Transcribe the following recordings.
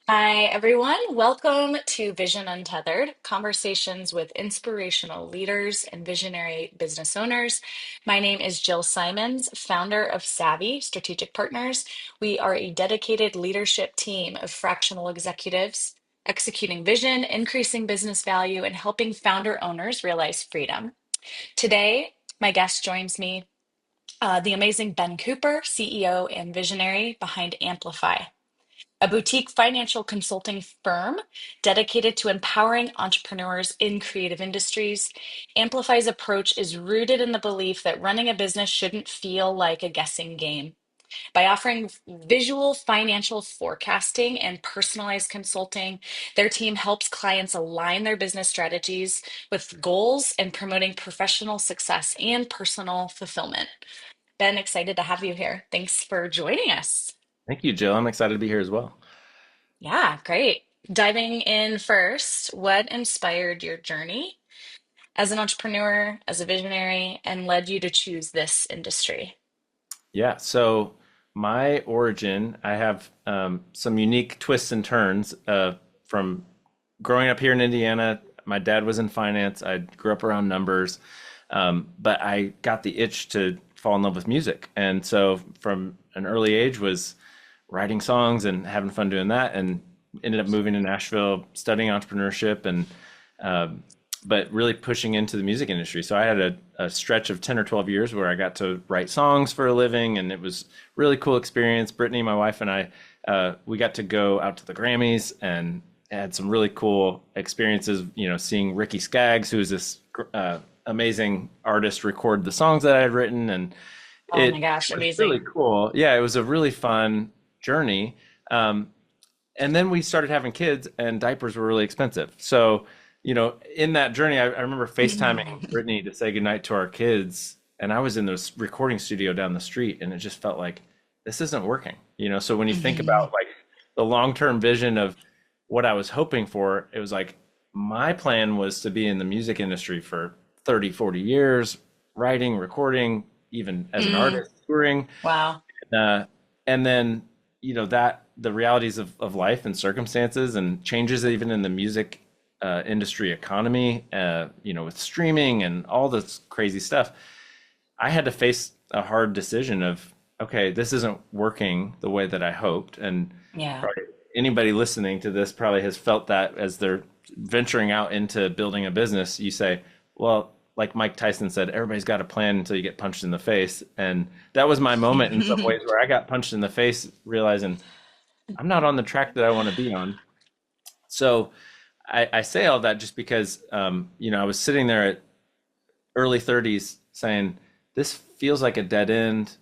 Hi, everyone. Welcome to Vision Untethered, conversations with inspirational leaders and visionary business owners. My name is Jill Simons, founder of Savvy Strategic Partners. We are a dedicated leadership team of fractional executives executing vision, increasing business value, and helping founder owners realize freedom. Today, my guest joins me, the amazing Ben Cooper, CEO and visionary behind Amplify, a boutique financial consulting firm dedicated to empowering entrepreneurs in creative industries. Amplify's approach is rooted in the belief that running a business shouldn't feel like a guessing game. By offering visual financial forecasting and personalized consulting, their team helps clients align their business strategies with goals and promoting professional success and personal fulfillment. Ben, excited to have you here. Thanks for joining us. Thank you, Jill. I'm excited to be here as well. Yeah, great. Diving in first, what inspired your journey as an entrepreneur, as a visionary, and led you to choose this industry? Yeah, so my origin, I have some unique twists and turns from growing up here in Indiana. My dad was in finance. I grew up around numbers, but I got the itch to fall in love with music. And so from an early age was writing songs and having fun doing that, and ended up moving to Nashville, studying entrepreneurship, and um, but really pushing into the music industry. So I had a stretch of 10 or 12 years where I got to write songs for a living, and it was really cool experience. Brittany, my wife, and I, we got to go out to the Grammys and had some really cool experiences, seeing Ricky Skaggs, who's this amazing artist, record the songs that I had written. And Oh my it gosh, was really amazing. cool. Yeah, it was a really fun journey. And then we started having kids, and diapers were really expensive. So, in that journey, I remember FaceTiming Brittany to say goodnight to our kids. And I was in this recording studio down the street, and it just felt like this isn't working. So when you think Mhm. about like the long-term vision of what I was hoping for, it was like my plan was to be in the music industry for 30, 40 years, writing, recording, even as an Mm, artist, touring. wow. Uh, and then, that the realities of life and circumstances and changes even in the music industry economy, with streaming and all this crazy stuff, I had to face a hard decision of, okay, this isn't working the way that I hoped. And Yeah. probably anybody listening to this probably has felt that as they're venturing out into building a business. You say, well, like Mike Tyson said, everybody's got a plan until you get punched in the face. And that was my moment in some ways where I got punched in the face, realizing I'm not on the track that I want to be on. So I say all that just because, I was sitting there at early 30s saying, this feels like a dead end.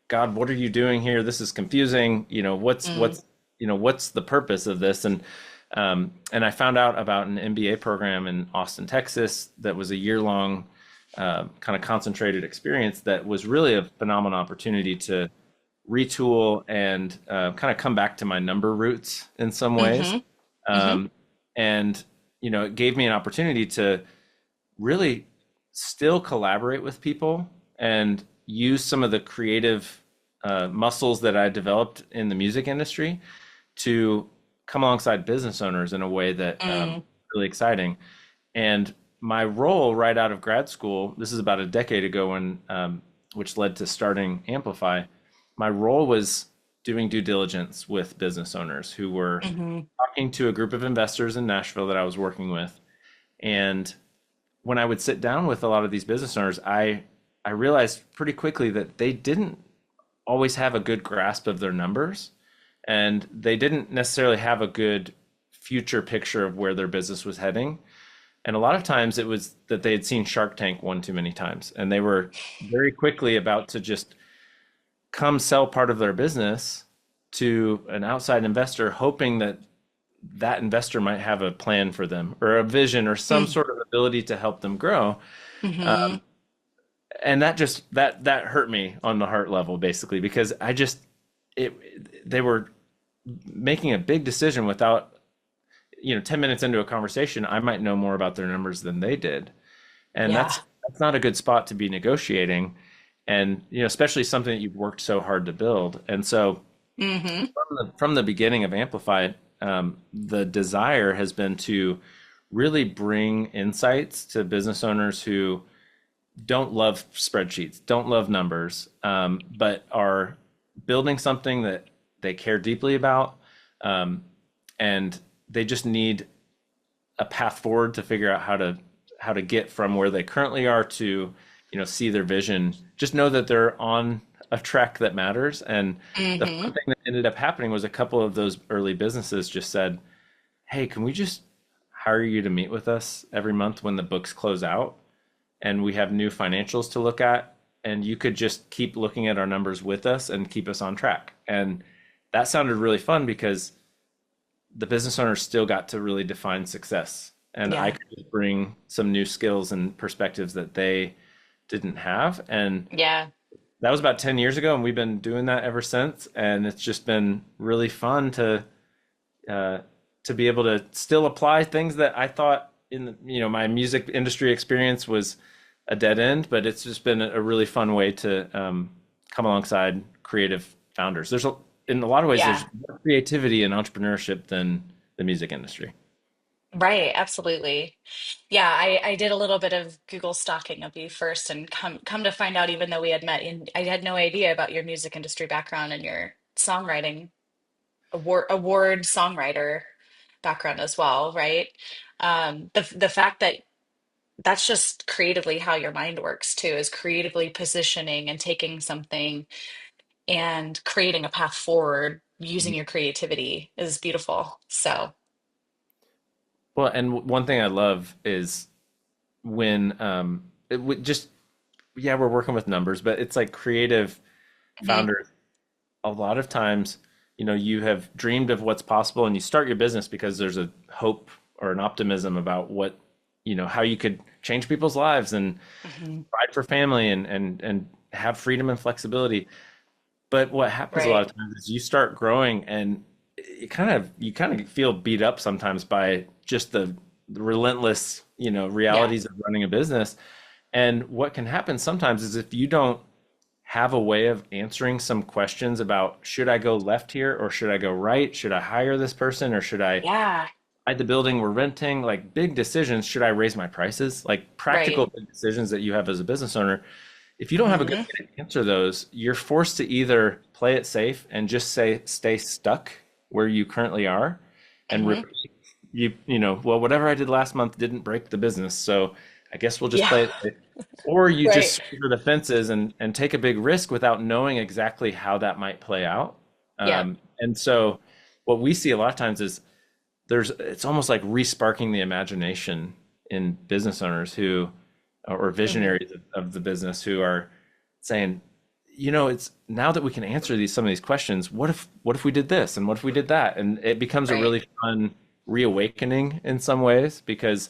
God, what are you doing here? This is confusing. Mm, What's the purpose of this? And I found out about an MBA program in Austin, Texas, that was a year-long kind of concentrated experience that was really a phenomenal opportunity to retool and kind of come back to my number roots in some ways. mm-hmm. Mm-hmm. Um, and it gave me an opportunity to really still collaborate with people and use some of the creative muscles that I developed in the music industry to come alongside business owners in a way that Mm, really exciting. And my role right out of grad school, this is about a decade ago, which led to starting Amplify. My role was doing due diligence with business owners who were mm-hmm. talking to a group of investors in Nashville that I was working with. And when I would sit down with a lot of these business owners, I realized pretty quickly that they didn't always have a good grasp of their numbers, and they didn't necessarily have a good future picture of where their business was heading. And a lot of times it was that they had seen Shark Tank one too many times, and they were very quickly about to just come sell part of their business to an outside investor, hoping that that investor might have a plan for them or a vision or some Mm, sort of ability to help them grow. mm-hmm. And that hurt me on the heart level, basically, because they were making a big decision without, 10 minutes into a conversation, I might know more about their numbers than they did. And Yeah. that's not a good spot to be negotiating. And, especially something that you've worked so hard to build. And so Mm-hmm. from the beginning of Amplify, the desire has been to really bring insights to business owners who don't love spreadsheets, don't love numbers, but are building something that they care deeply about, and they just need a path forward to figure out how to get from where they currently are to, see their vision. Just know that they're on a track that matters. And the Hmm. fun thing that ended up happening was a couple of those early businesses just said, "Hey, can we just hire you to meet with us every month when the books close out, and we have new financials to look at, and you could just keep looking at our numbers with us and keep us on track." And that sounded really fun because the business owner still got to really define success, and I Yeah. could just bring some new skills and perspectives that they didn't have. And Yeah. that was about 10 years ago, and we've been doing that ever since. And it's just been really fun uh, to be able to still apply things that I thought in my music industry experience was a dead end, but it's just been a really fun way to come alongside creative founders. In a lot of ways, there's Yeah. more creativity and entrepreneurship than the music industry. Right. Absolutely. Yeah. I did a little bit of Google stalking of you first and come to find out, even though we had met in, I had no idea about your music industry background and your songwriting award songwriter background as well, right? The fact that that's just creatively how your mind works too, is creatively positioning and taking something and creating a path forward using your creativity is beautiful. So, Well, and one thing I love is when it would just yeah, we're working with numbers, but it's like creative mhm, founders. A lot of times, you have dreamed of what's possible, and you start your business because there's a hope or an optimism about how you could change people's lives and mhm, provide for family and have freedom and flexibility. But what happens a lot right. of times is you start growing, and you kind of feel beat up sometimes by just the relentless, Yeah. realities of running a business. And what can happen sometimes is if you don't have a way of answering some questions about, should I go left here or should I go right? Should I hire this person or should I Yeah. buy the building we're renting? Like big decisions. Should I raise my prices? Like practical Right. big decisions that you have as a business owner. If you don't have a good Hmm. way to answer those, you're forced to either play it safe and just stay stuck where you currently are and Hmm. repeat, well, whatever I did last month didn't break the business, so I guess we'll just Yeah. play it safe. Or you just Right. swing for the fences and take a big risk without knowing exactly how that might play out. Yep. And so what we see a lot of times is it's almost like resparking the imagination in business owners who or Hmm. visionaries of the business who are saying, it's now that we can answer some of these questions, what if we did this and what if we did that? And it becomes a Right. really fun reawakening in some ways because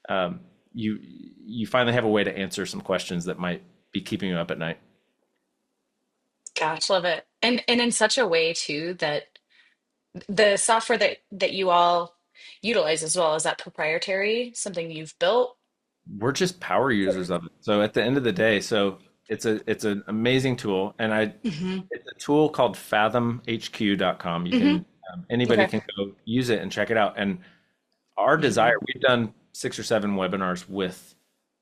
um, you finally have a way to answer some questions that might be keeping you up at night. Gosh, love it. And in such a way too that the software that you all utilize as well, is that proprietary, something you've built? We're just power users of it. So at the end of the day, so it's an amazing tool, and Hmm. it's a tool called fathomhq.com. You Hmm. can anybody Okay. can go use it and check it out. And our desire, Hmm. we've done 6 or 7 webinars with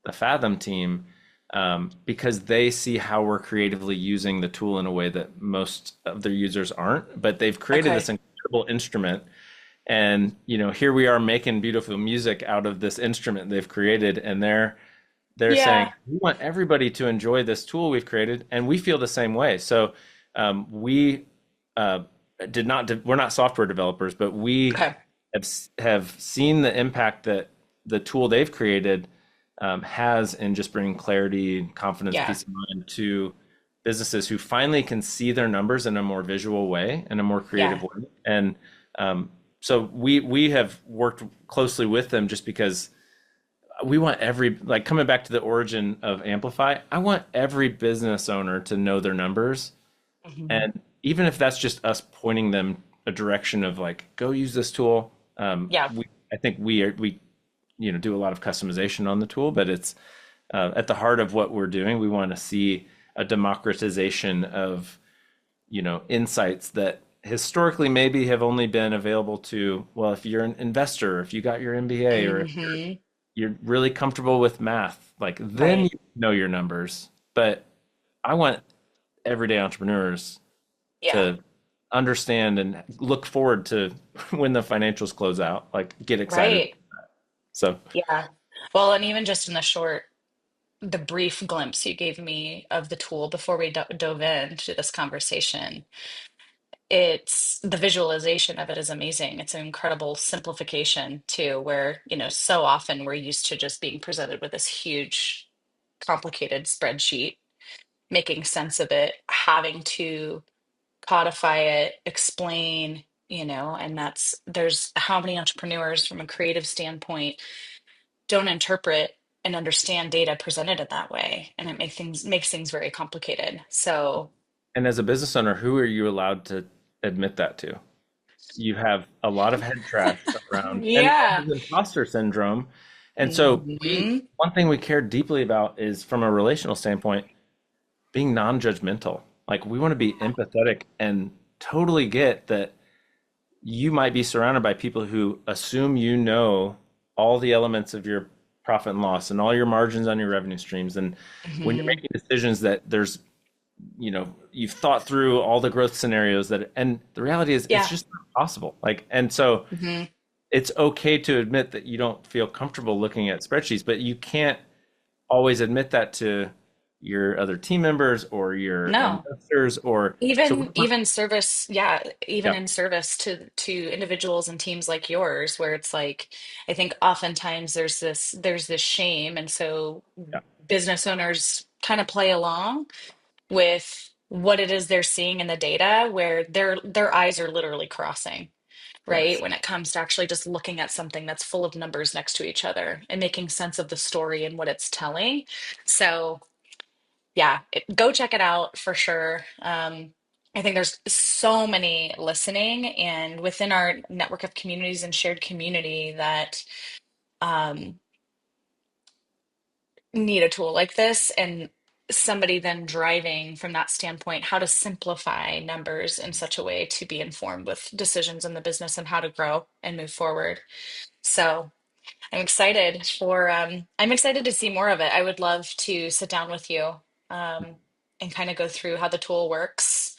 the Fathom team because they see how we're creatively using the tool in a way that most of their users aren't. But they've created this Okay. incredible instrument, and here we are making beautiful music out of this instrument they've created, and they're saying Yeah. we want everybody to enjoy this tool we've created, and we feel the same way. So we uh, we're not software developers, but we Okay. have seen the impact that the tool they've created has in just bringing clarity, confidence, Yeah. peace of mind to businesses who finally can see their numbers in a more visual way, in a more creative Yeah. way. And so we have worked closely with them just because we want like coming back to the origin of Amplify, I want every business owner to know their numbers. Hmm. And even if that's just us pointing them a direction of like, go use this tool. Yeah. I think we do a lot of customization on the tool, but it's at the heart of what we're doing. We want to see a democratization of, insights that historically maybe have only been available to, well, if you're an investor, if you got your MBA, or if Hmm. you're really comfortable with math, like then Right. you know your numbers. But I want everyday entrepreneurs Yeah. to understand and look forward to when the financials close out, like get excited. Right. So, Yeah. Well, and even just in the brief glimpse you gave me of the tool before we dove into this conversation, it's the visualization of it is amazing. It's an incredible simplification too, where, so often we're used to just being presented with this huge, complicated spreadsheet, making sense of it, having to codify it, explain, and there's how many entrepreneurs from a creative standpoint don't interpret and understand data presented in that way, and it makes things very complicated. So, and as a business owner, who are you allowed to admit that to? You have a lot of head trash around, and yeah. there's imposter syndrome. And so Hmm. one thing we care deeply about is from a relational standpoint, being non-judgmental. Like we want to be empathetic and totally get that you might be surrounded by people who assume you know all the elements of your profit and loss and all your margins on your revenue streams. And when you're Hmm. making decisions that you've thought through all the growth scenarios that, and the reality is it's Yeah. just not possible. Like, and so Hmm. it's okay to admit that you don't feel comfortable looking at spreadsheets, but you can't always admit that to your other team members or your No. investors or so we want, Even service, yeah, even yeah, in service to individuals and teams like yours, where it's like, I think oftentimes there's this shame, and so yeah, business owners kind of play along with what it is they're seeing in the data, where their eyes are literally crossing, right? yes. When it comes to actually just looking at something that's full of numbers next to each other and making sense of the story and what it's telling. So yeah, go check it out for sure. I think there's so many listening and within our network of communities and shared community that um, need a tool like this, and somebody then driving from that standpoint how to simplify numbers in such a way to be informed with decisions in the business and how to grow and move forward. So I'm excited to see more of it. I would love to sit down with you um, and kind of go through how the tool works.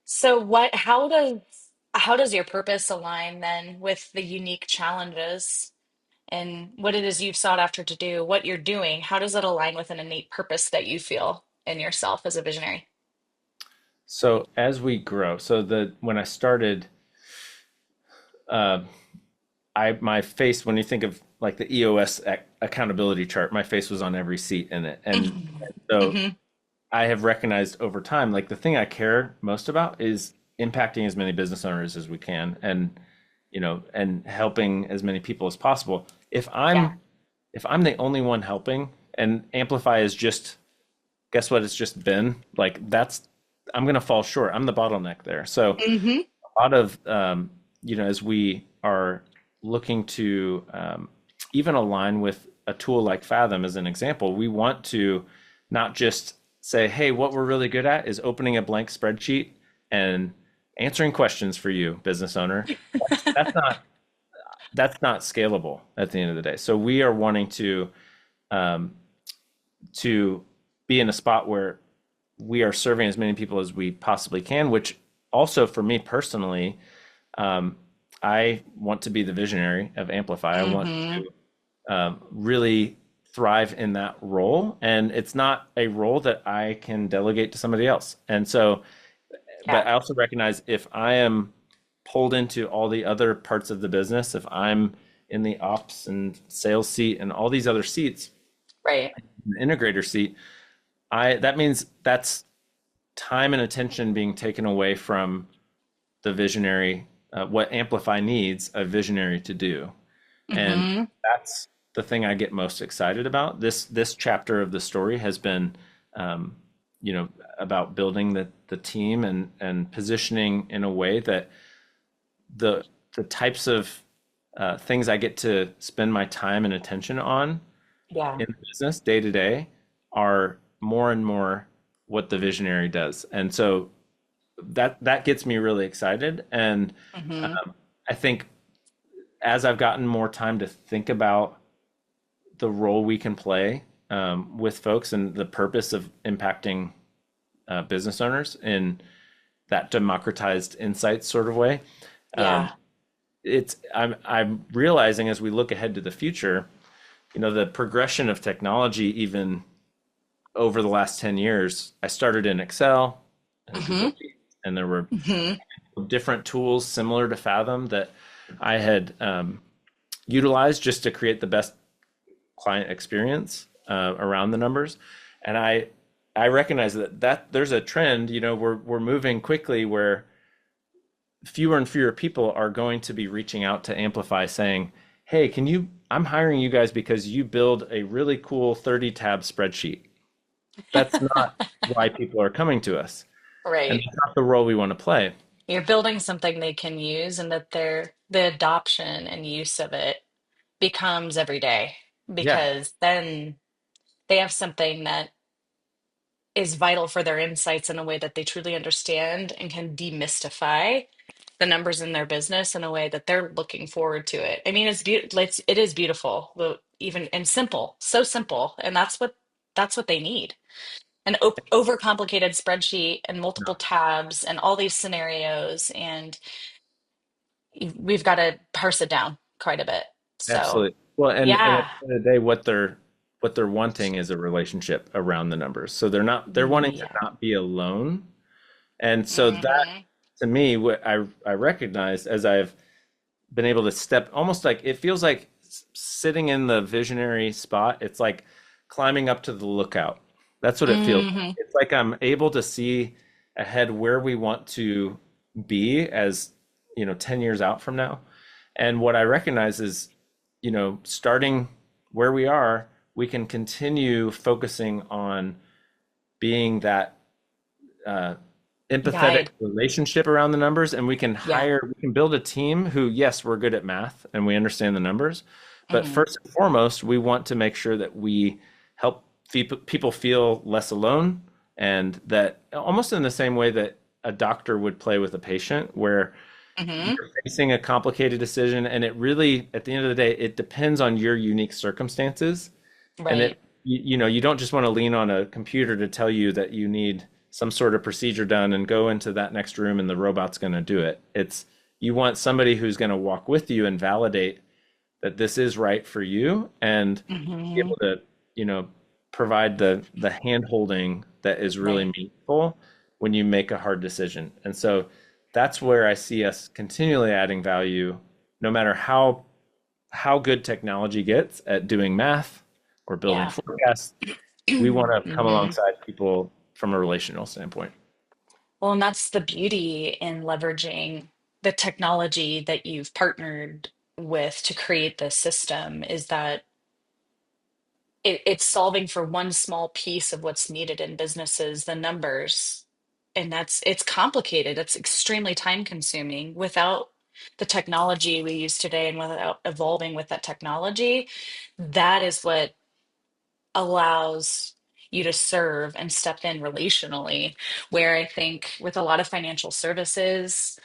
So how does your purpose align then with the unique challenges and what it is you've sought after to do, what you're doing? How does it align with an innate purpose that you feel in yourself as a visionary? So as we grow, so the when I started, uh, I my face when you think of like the EOS accountability chart, my face was on every seat in it, and Mhm. so Mhm. I have recognized over time, like the thing I care most about is impacting as many business owners as we can, and and helping as many people as possible. Yeah. If I'm the only one helping, and Amplify is just, guess what? It's just been like that's I'm gonna fall short. I'm the bottleneck there. So Hmm. a lot of as we are looking to even align with a tool like Fathom as an example, we want to not just say, hey, what we're really good at is opening a blank spreadsheet and answering questions for you, business owner. That's not scalable at the end of the day. So we are wanting um, to be in a spot where we are serving as many people as we possibly can, which also for me personally, um, I want to be the visionary of Amplify. I want Hmm. to really thrive in that role. And it's not a role that I can delegate to somebody else. And so, but Yeah. I also recognize if I am pulled into all the other parts of the business, if I'm in the ops and sales seat and all these other seats, Right. the integrator seat, I that means that's time and attention being taken away from the visionary, what Amplify needs a visionary to do. And Hmm. that's the thing I get most excited about. This chapter of the story has been, um, about building the team and positioning in a way that the types of things I get to spend my time and attention on Yeah. in the business day to day are more and more what the visionary does. And so that gets me really excited. And Hmm. I think as I've gotten more time to think about the role we can play with folks and the purpose of impacting business owners in that democratized insights sort of way, Yeah. I'm realizing as we look ahead to the future, the progression of technology even over the last 10 years. I started in Excel and Google Hmm. Sheets, and there were Hmm. different tools similar to Fathom that I had utilized just to create the best client experience around the numbers. And I recognize that there's a trend. We're moving quickly where fewer and fewer people are going to be reaching out to Amplify saying, "Hey, I'm hiring you guys because you build a really cool 30 tab spreadsheet." That's not why people are coming to us. And Right. that's not the role we want to play. You're building something they can use and that the adoption and use of it becomes every day Yeah, because then they have something that is vital for their insights in a way that they truly understand and can demystify the numbers in their business in a way that they're looking forward to it. I mean, it is beautiful, even and simple, so simple, and that's what they need. An overcomplicated spreadsheet and multiple no, tabs and all these scenarios, and we've got to parse it down quite a bit. So, absolutely. Well, and at yeah, the end of the day, what they're wanting is a relationship around the numbers. So they're wanting to yeah. not be alone. And so that Hmm. to me, what I recognized as I've been able to step almost like it feels like sitting in the visionary spot. It's like climbing up to the lookout. That's what it feels like. Hmm. It's like I'm able to see ahead where we want to be as 10 years out from now. And what I recognize is, starting where we are, we can continue focusing on being that uh, empathetic Guide. relationship around the numbers, and Yeah. we can build a team who, yes, we're good at math and we understand the numbers, but Hmm. first and foremost, we want to make sure that we help people feel less alone, and that almost in the same way that a doctor would play with a patient, where Hmm. you're facing a complicated decision, and it really, at the end of the day, it depends on your unique circumstances, and Right. you don't just want to lean on a computer to tell you that you need some sort of procedure done and go into that next room and the robot's going to do it. It's You want somebody who's going to walk with you and validate that this is right for you, and be Hmm. able to provide the hand holding that is really Right. meaningful when you make a hard decision. And so that's where I see us continually adding value, no matter how good technology gets at doing math or building Yeah. forecasts. We want to come Hmm. alongside people from a relational standpoint. Well, and that's the beauty in leveraging the technology that you've partnered with to create this system is that it's solving for one small piece of what's needed in businesses, the numbers. And it's complicated. It's extremely time consuming. Without the technology we use today and without evolving with that technology, that is what allows you to serve and step in relationally. Where I think with a lot of financial services,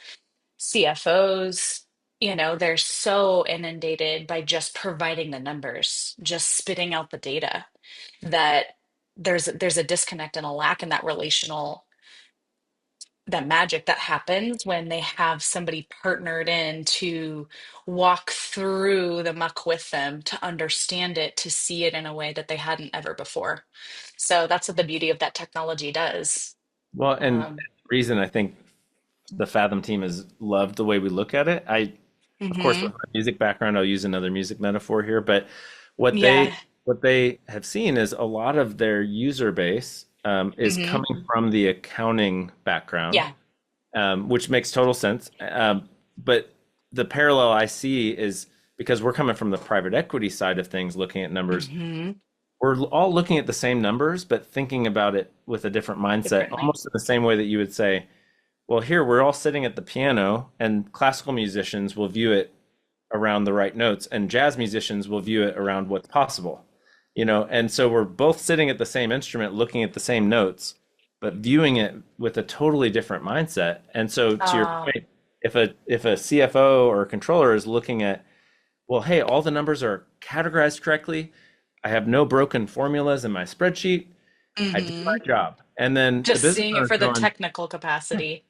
CFOs, they're so inundated by just providing the numbers, just spitting out the data, that there's a disconnect and a lack in that relational, that magic that happens when they have somebody partnered in to walk through the muck with them, to understand it, to see it in a way that they hadn't ever before. So that's what the beauty of that technology does. Well, and Um, the reason I think the Fathom team has loved the way we look at it. Of course, with mhm. my music background, I'll use another music metaphor here, but what Yeah. they what they have seen is a lot of their user base is Hmm. coming from the accounting background, Yeah. which makes total sense. But the parallel I see is because we're coming from the private equity side of things, looking at numbers, Hmm. we're all looking at the same numbers, but thinking about it with a different mindset, Differently. almost in the same way that you would say, well, here we're all sitting at the piano, and classical musicians will view it around the right notes, and jazz musicians will view it around what's possible. And so we're both sitting at the same instrument, looking at the same notes, but viewing it with a totally different mindset. And so to your Uh, point, if a CFO or a controller is looking at, well, hey, all the numbers are categorized correctly. I have no broken formulas in my spreadsheet. I did my hmm job. And then the Just business seeing it owner's for the going, technical yeah. capacity.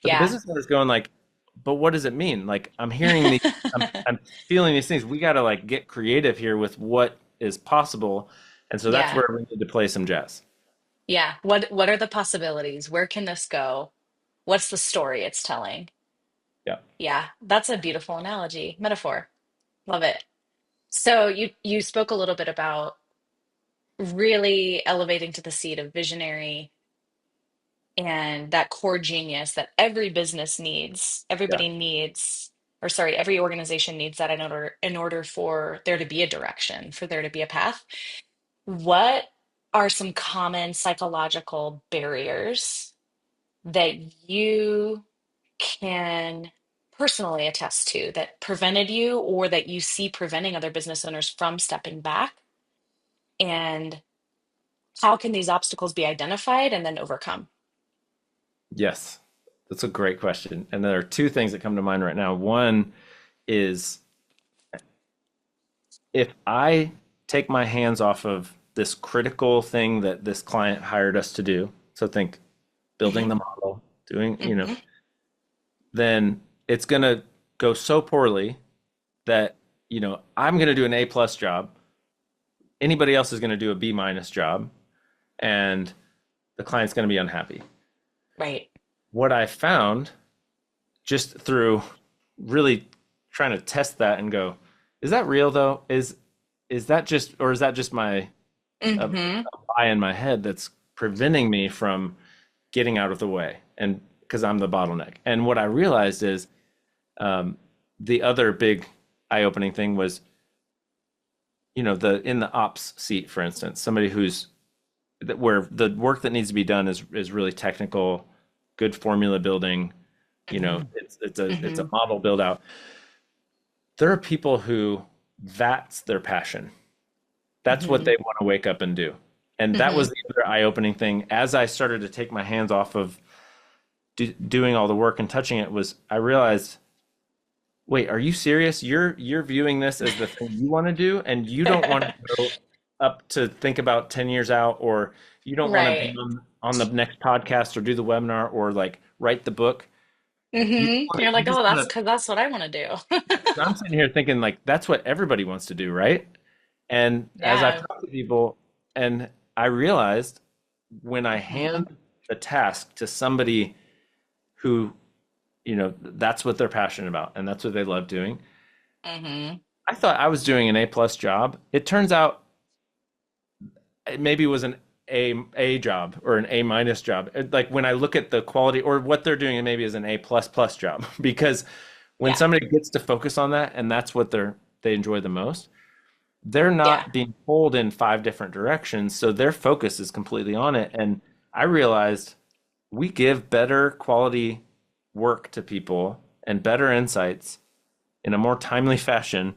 But the Yeah. business owner's going like, but what does it mean? Like I'm hearing these, I'm feeling these things. We got to like get creative here with what is possible. And so that's Yeah. where we need to play some jazz. Yeah. What are the possibilities? Where can this go? What's the story it's telling? Yeah. Yeah, that's a beautiful analogy, metaphor. Love it. So you spoke a little bit about really elevating to the seat of visionary and that core genius that every business needs, Yeah. everybody needs, or sorry, every organization needs that in order for there to be a direction, for there to be a path. What are some common psychological barriers that you can personally attest to that prevented you or that you see preventing other business owners from stepping back? And how can these obstacles be identified and then overcome? Yes. That's a great question. And there are two things that come to mind right now. One is if I take my hands off of this critical thing that this client hired us to do, so think building Hmm the model, doing, hmm then it's going to go so poorly that, I'm going to do an A plus job. Anybody else is going to do a B minus job, and the client's going to be unhappy. Right. What I found just through really trying to test that and go, is that real though? Is that just, or is that just my a hmm lie in my head that's preventing me from getting out of the way, and because I'm the bottleneck. And what I realized is um, the other big eye-opening thing was, the in the ops seat, for instance, somebody who's where the work that needs to be done is really technical, good formula building. hmm It's a hmm model build out. There are people who that's their passion. That's what hmm they want to wake up and do. And that hmm was the other eye-opening thing as I started to take my hands off of doing all the work and touching it was I realized, wait, are you serious? You're viewing this as the thing you want to do, and you don't want to go up to think about 10 years out, or you don't want to be Right. on the next podcast or do the webinar or like write the book. You're You like, just oh, that's want because that's what I want to do. to, I'm sitting here thinking like that's what everybody wants to do, right? And as I've Yeah. talked to people, and I realized when I hmm hand the task to somebody who, that's what they're passionate about and that's what they love doing. hmm I thought I was doing an A plus job. It turns out it maybe was an A job or an A minus job. Like when I look at the quality or what they're doing, it maybe is an A plus plus job because when Yeah. somebody gets to focus on that and that's what they enjoy the most, they're Yeah. not being pulled in five different directions. So their focus is completely on it. And I realized we give better quality work to people and better insights in a more timely fashion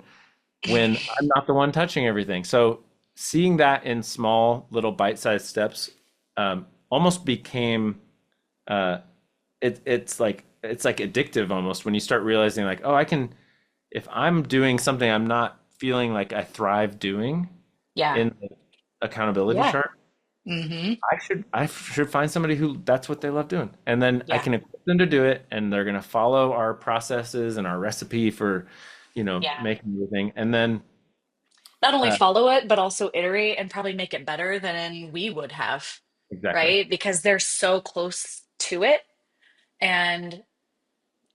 when I'm not the one touching everything. So seeing that in small little bite-sized steps almost became uh, it's like addictive almost when you start realizing like, oh, I can if I'm doing something I'm not feeling like I thrive doing Yeah. in the accountability Yeah. chart, hmm I should find somebody who that's what they love doing. And then I Yeah. can equip them to do it and they're gonna follow our processes and our recipe for, Yeah. making everything. And then Not only uh, follow it, but also iterate and probably make it better than we would have, exactly. right? Because they're so close to it. And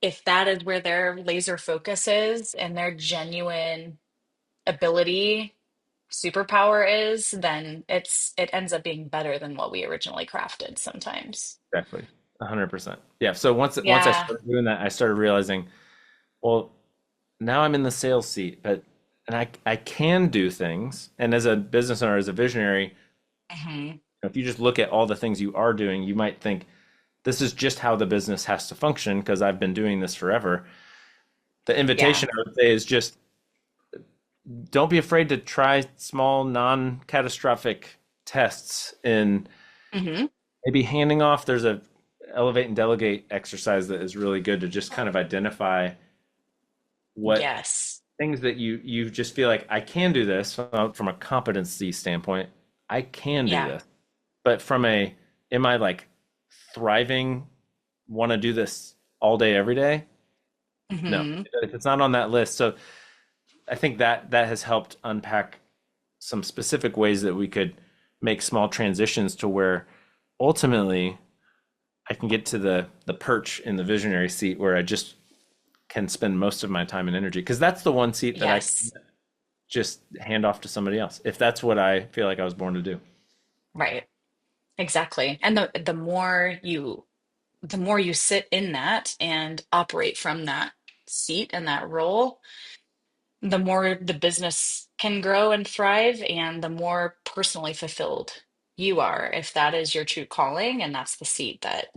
if that is where their laser focus is and their genuine ability, superpower is, then it ends up being better than what we originally crafted sometimes. Exactly. 100%. Yeah. So once I Yeah. started doing that, I started realizing, well, now I'm in the sales seat, but and I can do things. And as a business owner, as a visionary, hmm if you just look at all the things you are doing, you might think this is just how the business has to function because I've been doing this forever. The Yeah. invitation I would say is just don't be afraid to try small, non-catastrophic tests in hmm maybe handing off. There's a elevate and delegate exercise that is really good to just kind of identify what Yes. things that you just feel like I can do this from a competency standpoint. I can do Yeah. this, but from a am I like thriving? Want to do this all day, every day? No, Hmm. if it's not on that list. So I think that has helped unpack some specific ways that we could make small transitions to where ultimately I can get to the perch in the visionary seat where I just can spend most of my time and energy because that's the one seat that I can Yes. just hand off to somebody else if that's what I feel like I was born to do. Right. Exactly. And the more you sit in that and operate from that seat and that role, the more the business can grow and thrive and the more personally fulfilled you are if that is your true calling and that's the seat that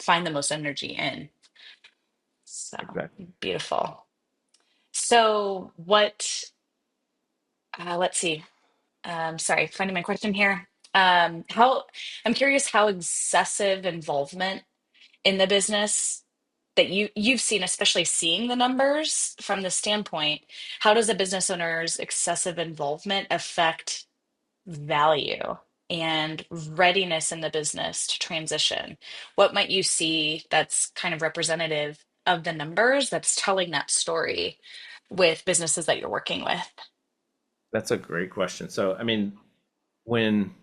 find the most energy in. So Exactly. beautiful. So what let's see. Sorry, finding my question here. How I'm curious how excessive involvement in the business that you've seen, especially seeing the numbers from the standpoint, how does a business owner's excessive involvement affect value and readiness in the business to transition? What might you see that's kind of representative of the numbers that's telling that story with businesses that you're working with? That's a great question. So, I mean, when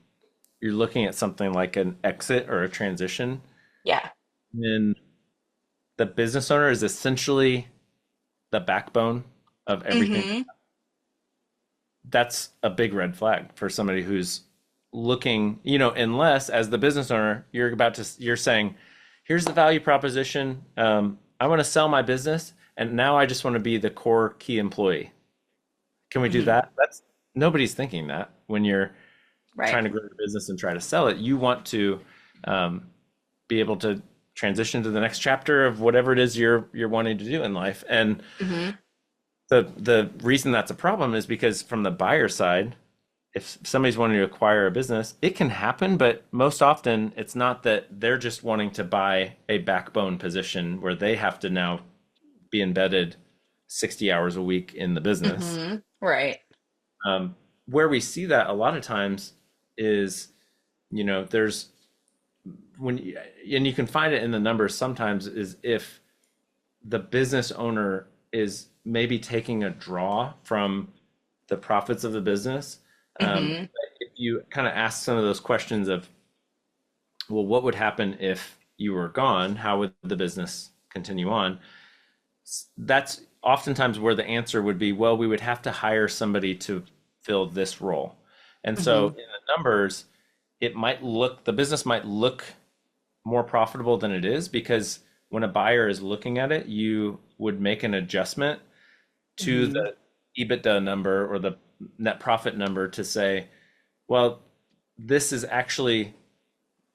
you're looking at something like an exit or a transition, Yeah. then the business owner is essentially the backbone of everything. Mm-hmm. That's a big red flag for somebody who's looking, unless as the business owner, you're saying, here's the value proposition. I want to sell my business and now I just want to be the core key employee. Can we do Mm-hmm. that? That's nobody's thinking that when you're Right. trying to grow your business and try to sell it. You want to um, be able to transition to the next chapter of whatever it is you're wanting to do in life. And Mm-hmm. the reason that's a problem is because from the buyer side, if somebody's wanting to acquire a business, it can happen, but most often it's not that they're just wanting to buy a backbone position where they have to now be embedded 60 hours a week in the business. Mm-hmm. Right. Where we see that a lot of times is, there's when and you can find it in the numbers sometimes is if the business owner is maybe taking a draw from the profits of the business. Mm-hmm. If you kind of ask some of those questions of, well, what would happen if you were gone? How would the business continue on? That's oftentimes where the answer would be, well, we would have to hire somebody to fill this role. And so in Mm-hmm. the numbers, the business might look more profitable than it is because when a buyer is looking at it, you would make an adjustment to Mm-hmm. the EBITDA number or the net profit number to say, well, this is actually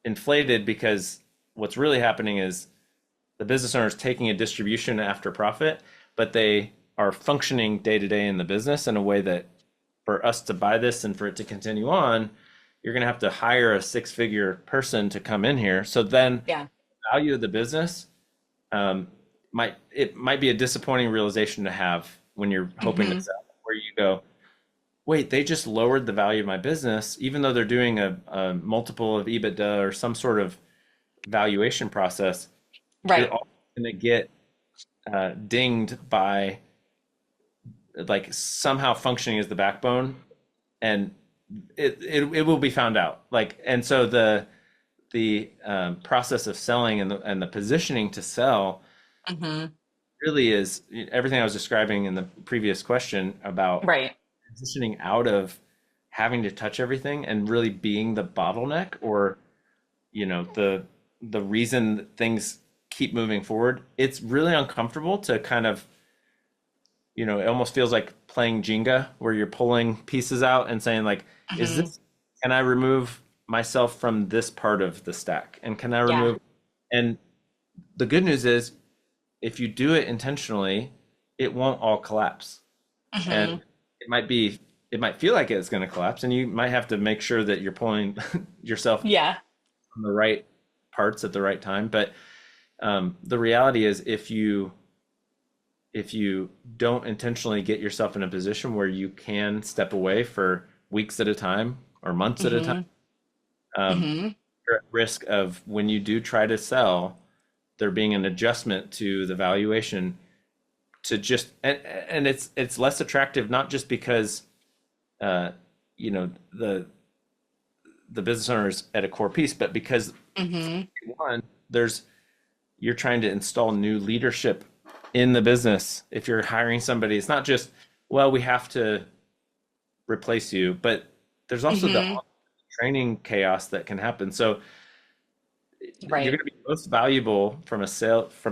inflated because what's really happening is the business owner is taking a distribution after profit, but they are functioning day to day in the business in a way that for us to buy this and for it to continue on, you're going to have to hire a six-figure person to come in here. So then Yeah. value of the business might be a disappointing realization to have when you're hoping to Mm-hmm. sell, where you go, wait, they just lowered the value of my business, even though they're doing a multiple of EBITDA or some sort of valuation process. You're Right. all going to get dinged by like somehow functioning as the backbone, and it will be found out. Like, and so the process of selling and the positioning to sell Mm-hmm. really is everything I was describing in the previous question about Right. transitioning out of having to touch everything and really being the bottleneck or the reason that things keep moving forward. It's really uncomfortable to kind of it almost feels like playing Jenga where you're pulling pieces out and saying like, is Mm-hmm. this can I remove myself from this part of the stack and can I Yeah. remove and the good news is if you do it intentionally, it won't all collapse. And Mm-hmm. it might feel like it's going to collapse, and you might have to make sure that you're pulling yourself Yeah. on the right parts at the right time. But the reality is, if you don't intentionally get yourself in a position where you can step away for weeks at a time or months at a time, Mm-hmm. um, Mm-hmm. you're at risk of, when you do try to sell, there being an adjustment to the valuation, to just, and it's less attractive, not just because uh, you know the business owner is at a core piece, but because, Mm-hmm. one, there's you're trying to install new leadership in the business. If you're hiring somebody, it's not just, well, we have to replace you, but there's also the Mm-hmm. training chaos that can happen. So you're Right. going to be most valuable from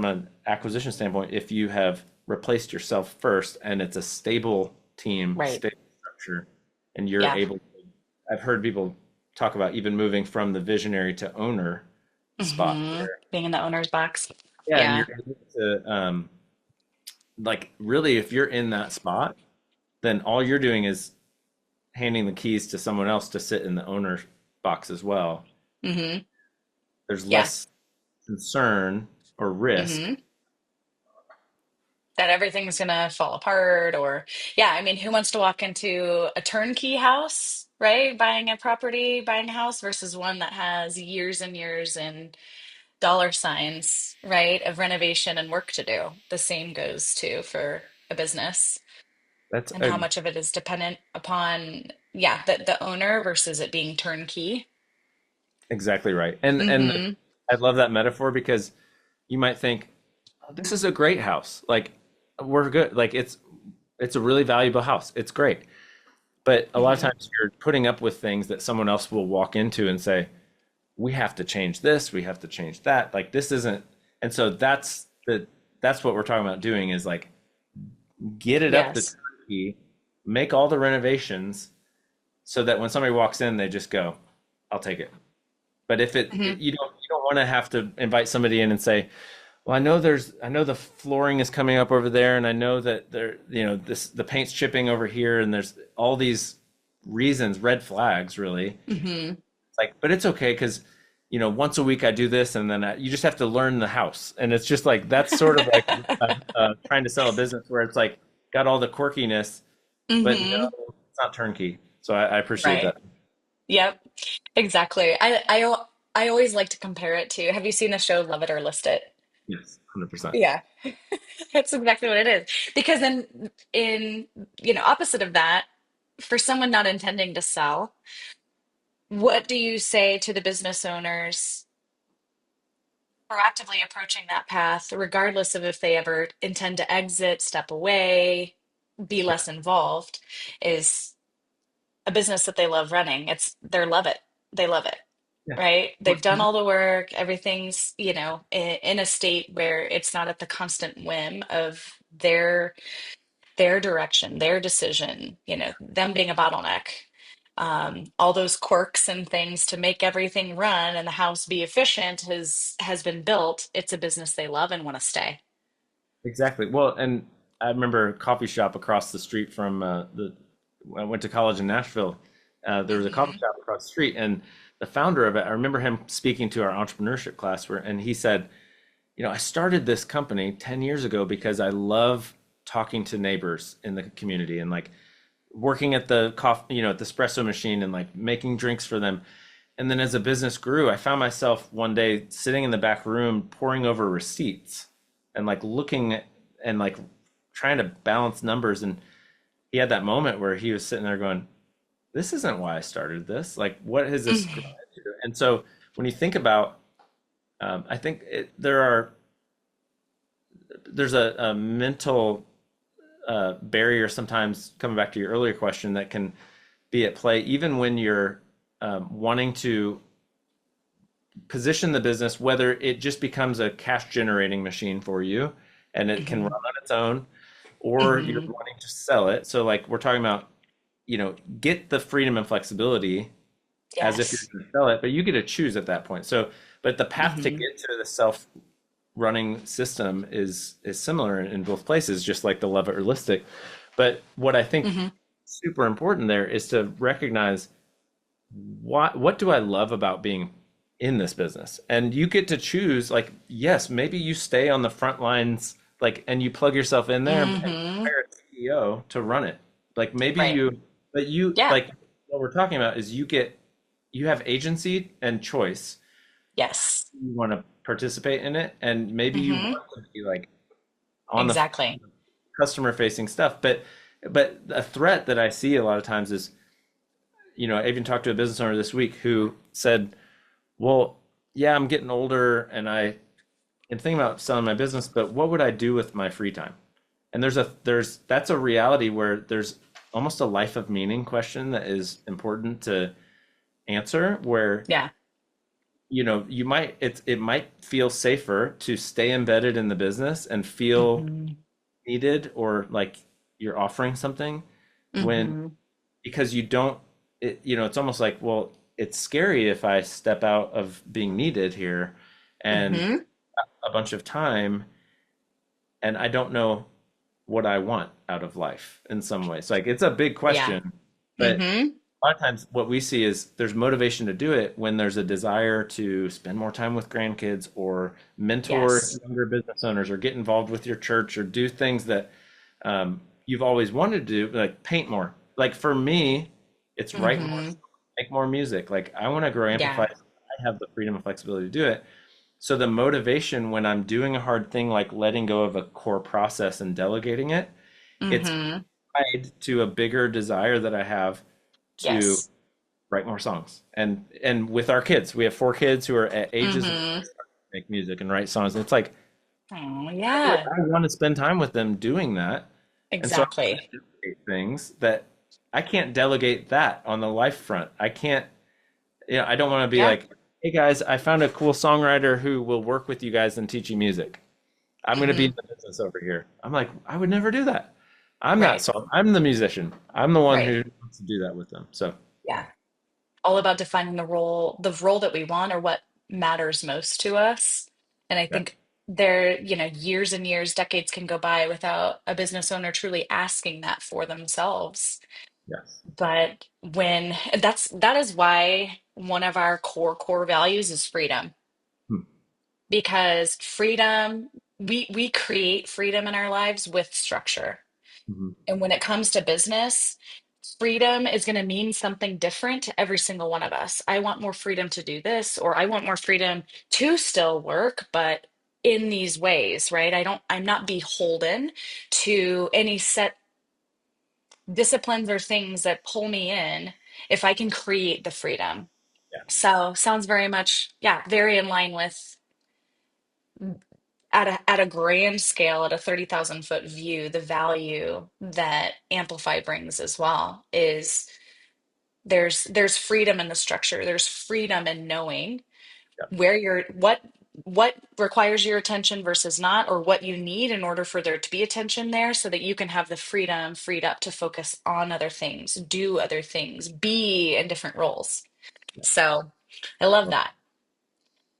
an acquisition standpoint if you have replaced yourself first, and it's a stable team, Right. stable structure, and you're Yeah. able. I've heard people talk about even moving from the visionary to owner spot, Mm-hmm. where, Being in the owner's box. yeah, and Yeah. you're able to, like, really, if you're in that spot, then all you're doing is handing the keys to someone else to sit in the owner box as well. Mm-hmm. There's Yeah. less concern or risk. Mm-hmm. That everything's gonna fall apart, or yeah, I mean, who wants to walk into a turnkey house, right? Buying a property, buying a house versus one that has years and years and dollar signs, right, of renovation and work to do. The same goes to for a business, That's and how a, much of it is dependent upon, yeah, the owner versus it being turnkey. exactly right. And Mm-hmm. I love that metaphor, because you might think, oh, this is a great house. Like, we're good. Like, it's a really valuable house. It's great. But a lot of Mm-hmm. times you're putting up with things that someone else will walk into and say, we have to change this, we have to change that. Like, this isn't. And so that's what we're talking about doing, is like, get it up the Yes. turnkey, make all the renovations, so that when somebody walks in, they just go, I'll take it. But if Mm-hmm. you don't want to have to invite somebody in and say, well, I know the flooring is coming up over there, and I know that the paint's chipping over here, and there's all these reasons, red flags, really. Mm-hmm. Like, but it's okay, because once a week I do this, and then you just have to learn the house, and it's just like, that's sort of like trying to sell a business where it's like, got all the quirkiness, but no, Mm-hmm. it's not turnkey. So I appreciate Right. that. Yep. Exactly. I always like to compare it to, have you seen the show Love It or List It? Yes, 100%. Yeah. That's exactly what it is. Because in opposite of that, for someone not intending to sell, what do you say to the business owners proactively approaching that path, regardless of if they ever intend to exit, step away, be Yeah, less involved, is a business that they love running. They love it. They love it. yeah. Right? Well, They've done all the work. Everything's, in a state where it's not at the constant whim of their direction, their decision, them being a bottleneck. All those quirks and things to make everything run and the house be efficient has been built. It's a business they love and want to stay. exactly. Well, and I remember a coffee shop across the street from I went to college in Nashville. There was a coffee Hmm. shop across the street, and the founder of it, I remember him speaking to our entrepreneurship class, and he said, I started this company 10 years ago because I love talking to neighbors in the community, and like working at the coffee, at the espresso machine, and like making drinks for them. And then as the business grew, I found myself one day sitting in the back room poring over receipts and like looking and like trying to balance numbers. And he had that moment where he was sitting there going, this isn't why I started this. Like, what has this grown Hmm. into? And so when you think about, I think there's a mental barrier sometimes, coming back to your earlier question, that can be at play even when you're wanting to position the business, whether it just becomes a cash generating machine for you and it can run Hmm. on its own, or you're Hmm. wanting to sell it. So like, we're talking about, get the freedom and flexibility as if you're Yes. going to sell it, but you get to choose at that point. So, but the path to Hmm. get to the self running system is similar in both places, just like the love it or list it. But what I think Hmm. super important there is to recognize, what do I love about being in this business. And you get to choose, like, yes, maybe you stay on the front lines, like, and you plug yourself in there and Mm-hmm. hire a CEO to run it. Like maybe Right. you, but you Yeah. like what we're talking about is you have agency and choice. Yes. You want to participate in it, and maybe you Mm-hmm. want to be like on the Exactly. customer facing stuff. But a threat that I see a lot of times is, I even talked to a business owner this week who said, well, yeah, I'm getting older and I am thinking about selling my business, but what would I do with my free time? And that's a reality where there's almost a life of meaning question that is important to answer where Yeah. it might feel safer to stay embedded in the business and feel Mm-hmm. needed or like you're offering something when Mm-hmm. because you don't it's almost like, well, it's scary if I step out of being needed here and Mm-hmm. a bunch of time and I don't know what I want out of life in some ways. Like it's a big Yeah. question, but Mm-hmm. a lot of times what we see is there's motivation to do it when there's a desire to spend more time with grandkids or mentor Yes. younger business owners or get involved with your church or do things that you've always wanted to do, like paint more. Like for me, it's write more, Mm-hmm. make more music. Like I want to grow Amplify. Yeah. I have the freedom and flexibility to do it. So the motivation when I'm doing a hard thing, like letting go of a core process and delegating it, it's Mm-hmm. tied to a bigger desire that I have to Yes. write more songs. And with our kids, we have four kids who are at ages where Mm-hmm. they start to make music and write songs. And it's like Oh, yeah. I want to spend time with them doing that. And so I want Exactly. to delegate things that I can't delegate that on the life front. I can't, I don't want to be Yeah. like, hey guys, I found a cool songwriter who will work with you guys and teach you music. I'm going to be in Mm-hmm. the business over here. I'm like, I would never do that. I'm not Right. song. I'm the musician. I'm the one Right. who wants to do that with them. So Yeah. All about defining the role that we want or what matters most to us. And I yeah, think years and years, decades can go by without a business owner truly asking that for themselves. yes. But that is why one of our core values is freedom. Hmm. Because freedom, we create freedom in our lives with structure. Mhm. And when it comes to business, freedom is going to mean something different to every single one of us. I want more freedom to do this, or I want more freedom to still work, but in these ways, right? I'm not beholden to any set disciplines or things that pull me in if I can create the freedom. Yeah. So sounds very much, yeah, very in line with at a grand scale, at a 30,000 foot view, the value that Amplify brings as well is there's freedom in the structure. There's freedom in knowing Yeah. where you're what requires your attention versus not, or what you need in order for there to be attention there, so that you can have the freedom freed up to focus on other things, do other things, be in different roles. So I love that.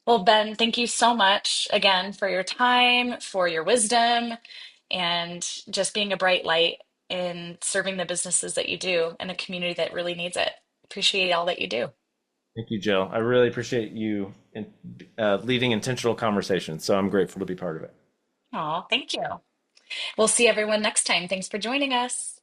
Well, Ben, thank you so much again for your time, for your wisdom, and just being a bright light in serving the businesses that you do in a community that really needs it. Appreciate all that you do. Thank you, Jill. I really appreciate you leading intentional conversations. So I'm grateful to be part of it. Oh, thank you. We'll see everyone next time. Thanks for joining us.